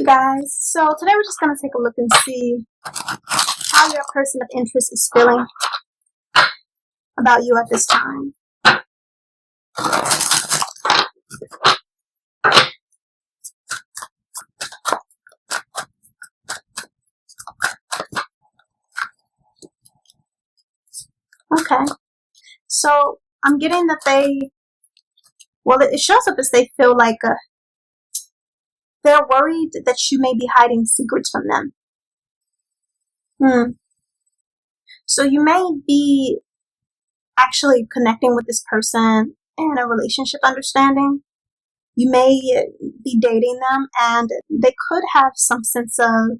guys, so today we're just going to take a look and see how your person of interest is feeling about you at this time. Okay, so I'm getting that it shows up as they feel like they're worried that you may be hiding secrets from them. So you may be actually connecting with this person in a relationship understanding. You may be dating them, and they could have some sense of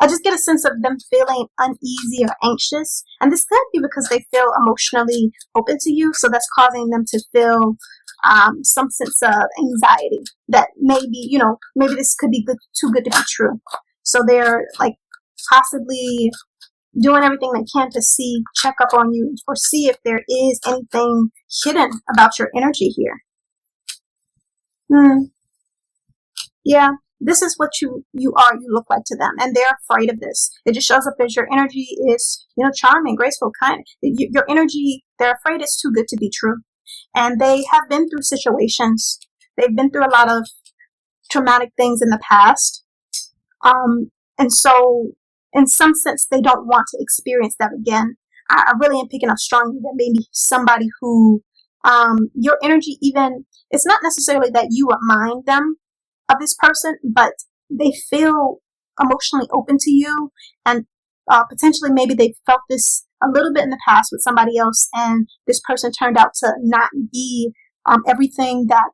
I just get a sense of them feeling uneasy or anxious. And this could be because they feel emotionally open to you. So that's causing them to feel some sense of anxiety that maybe this could be too good to be true. So they're like possibly doing everything they can to check up on you or see if there is anything hidden about your energy here. Yeah. This is what you look like to them, and they're afraid of this. It just shows up as your energy is, charming, graceful, kind. Your energy, they're afraid it's too good to be true. And they have been through situations. They've been through a lot of traumatic things in the past. And so, in some sense, they don't want to experience that again. I really am picking up strongly that maybe somebody who, your energy even, it's not necessarily that you remind them of this person, but they feel emotionally open to you, and potentially maybe they felt this a little bit in the past with somebody else, and this person turned out to not be everything that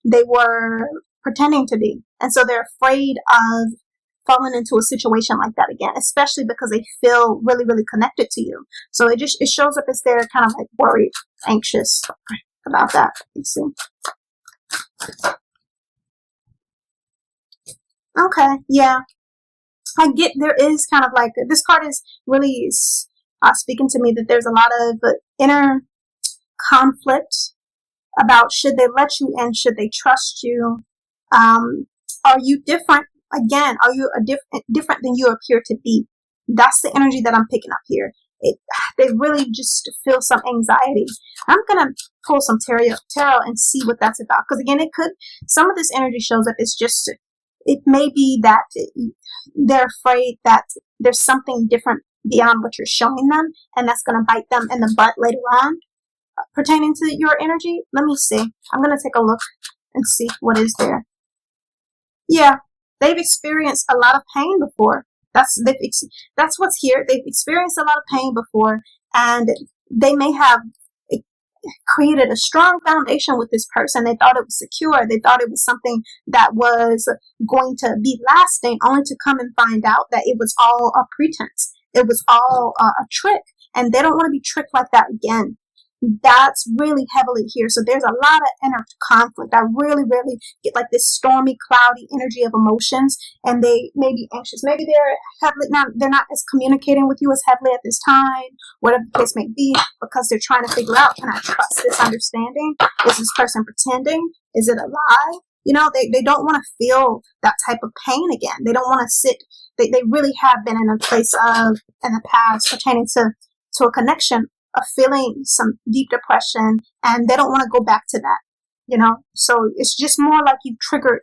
they were pretending to be, and so they're afraid of falling into a situation like that again, especially because they feel really, really connected to you. So it shows up as they're kind of like worried, anxious about that. You see. Okay, yeah. I get there is kind of like, this card is really speaking to me that there's a lot of inner conflict about should they let you in, should they trust you, are you different, again, are you different than you appear to be? That's the energy that I'm picking up here. They really just feel some anxiety. I'm going to pull some tarot and see what that's about, because again, some of this energy shows up as just, it may be that they're afraid that there's something different beyond what you're showing them, and that's going to bite them in the butt later on pertaining to your energy. Let me see. I'm going to take a look and see what is there. Yeah, they've experienced a lot of pain before. That's what's here. They've experienced a lot of pain before, and they may have created a strong foundation with this person. They thought it was secure. They thought it was something that was going to be lasting, only to come and find out that it was all a pretense. It was all a trick, and they don't want to be tricked like that again. That's really heavily here. So there's a lot of inner conflict. I really, really get like this stormy, cloudy energy of emotions, and they may be anxious. Maybe they're not as communicating with you as heavily at this time, whatever the case may be, because they're trying to figure out, can I trust this understanding? Is this person pretending? Is it a lie? They don't want to feel that type of pain again. They don't want to sit. They really have been in a place of, in the past, pertaining to a connection of feeling some deep depression, and they don't want to go back to that, So it's just more like you've triggered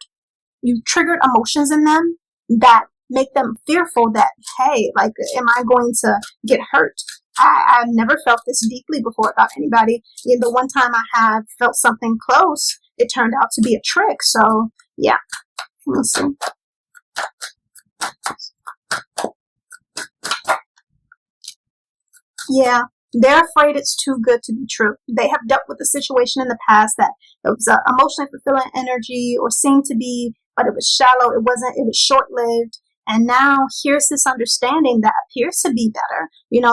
emotions in them that make them fearful that, hey, like, am I going to get hurt? I've never felt this deeply before about anybody. The one time I have felt something close, it turned out to be a trick. So yeah, let me see. Yeah. They're afraid it's too good to be true. They have dealt with a situation in the past that it was emotionally fulfilling energy, or seemed to be, but it was shallow. It wasn't. It was short-lived. And now here's this understanding that appears to be better.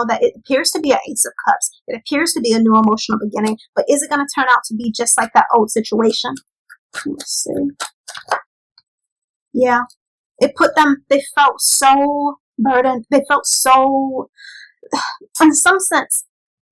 That it appears to be an Ace of Cups. It appears to be a new emotional beginning. But is it going to turn out to be just like that old situation? Let's see. Yeah. They felt so burdened. They felt so, in some sense,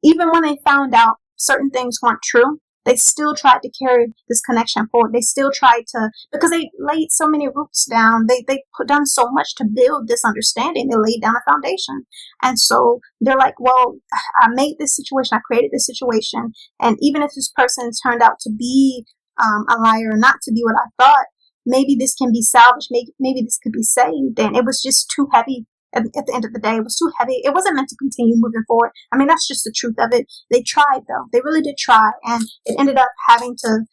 even when they found out certain things weren't true, They still tried to carry this connection forward. They still tried to, because they laid so many roots down. They done so much to build this understanding. They laid down a foundation. And so they're like, well, I made this situation. I created this situation. And even if this person turned out to be a liar, or not to be what I thought, maybe this can be salvaged. Maybe this could be saved. And it was just too heavy. At the end of the day, it was too heavy. It wasn't meant to continue moving forward. I mean, that's just the truth of it. They tried, though. They really did try. And it ended up having to,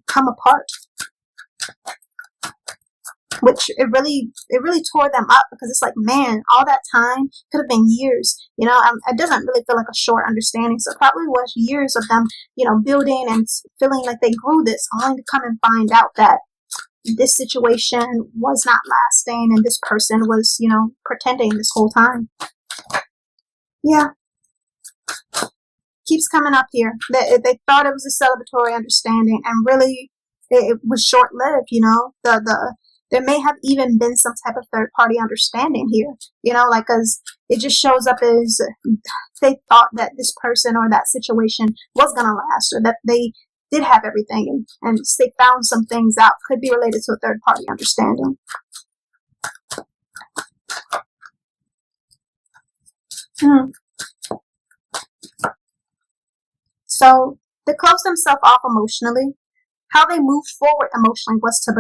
come apart. Which it really tore them up, because it's like, man, all that time could have been years. It doesn't really feel like a short understanding. So it probably was years of them, building and feeling like they grew this, only to come and find out that this situation was not lasting, and this person was, pretending this whole time. Yeah. Keeps coming up here. They thought it was a celebratory understanding, and really it was short-lived, there may have even been some type of third-party understanding here, because it just shows up as they thought that this person or that situation was going to last, or that they did have everything, and they found some things out. Could be related to a third-party understanding. So they closed themselves off emotionally. How they moved forward emotionally was to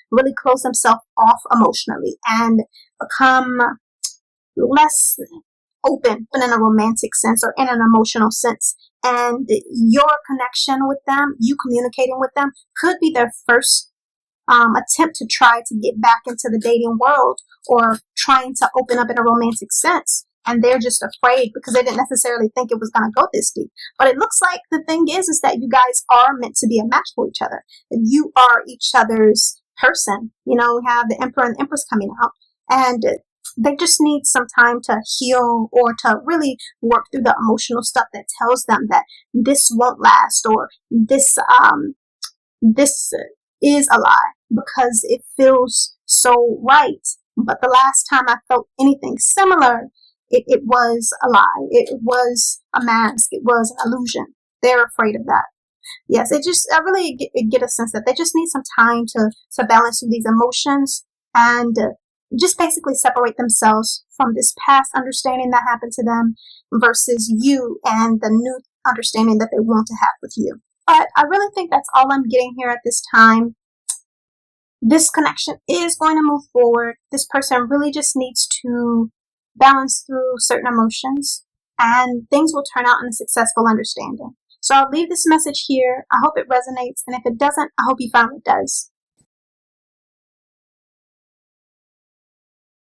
really close themselves off emotionally and become less open in a romantic sense or in an emotional sense. And your connection with them, you communicating with them, could be their first attempt to try to get back into the dating world, or trying to open up in a romantic sense. And they're just afraid because they didn't necessarily think it was going to go this deep. But it looks like the thing is that you guys are meant to be a match for each other. You are each other's person. We have the Emperor and the Empress coming out. And they just need some time to heal, or to really work through the emotional stuff that tells them that this won't last, or this is a lie, because it feels so right. But the last time I felt anything similar, it was a lie. It was a mask. It was an illusion. They're afraid of that. Yes, I really get a sense that they just need some time to balance through these emotions, and just basically separate themselves from this past understanding that happened to them versus you and the new understanding that they want to have with you. But I really think that's all I'm getting here at this time. This connection is going to move forward. This person really just needs to balance through certain emotions, and things will turn out in a successful understanding. So I'll leave this message here. I hope it resonates, and if it doesn't, I hope you find it does.